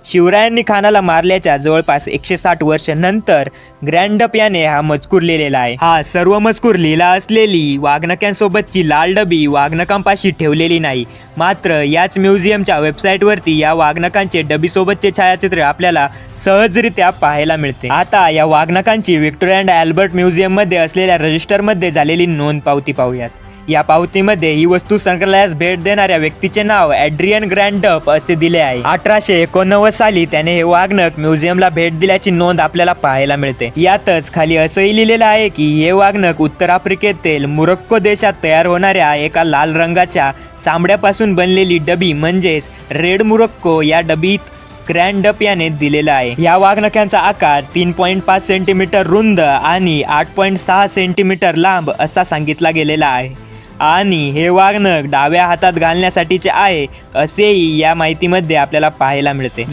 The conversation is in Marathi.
शिवरायांनी खानाला मारल्याच्या जवळपास 160 वर्ष नंतर ग्रँडप याने हा मजकूर लिहिलेला आहे। हा सर्व मजकूर लिहिला असलेली वाघनक्यांसोबतची लाल डबी वाघनकांपाशी ठेवलेली नाही, मात्र याच म्युझियमच्या वेबसाईटवरती या वाघनकांचे डबीसोबतचे छायाचित्र आपल्याला सहजरित्या पाहायला मिळते। आता या वाघनकांची व्हिक्टोरिया अँड अल्बर्ट म्युझियम मध्ये असलेल्या रजिस्टरमध्ये झालेली नोंद पावती पाहूयात। या पावतीमध्ये ही वस्तू संग्रहालयास भेट देणाऱ्या व्यक्तीचे नाव ॲड्रियन ग्रँडप असे दिले आहे। 1889 साली त्याने हे वाघनक म्युझियमला भेट दिल्याची नोंद आपल्याला पाहायला मिळते। यातच खाली असंही लिहिलेलं आहे की हे वाघनक उत्तर आफ्रिकेतील मोरोक्को देशात तयार होणाऱ्या एका लाल रंगाच्या चामड्यापासून बनलेली डबी म्हणजेच रेड मोरोक्को या डबीत ग्रँडप याने दिलेला आहे। या वाघनक्यांचा आकार 3.5 सेंटीमीटर रुंद आणि 8.6 सेंटीमीटर लांब असा सांगितला गेलेला आहे आणि हे वाघनक डाव्या हातात घालण्यासाठीचे आहे असेही या माहितीमध्ये आपल्याला पाहायला मिळते।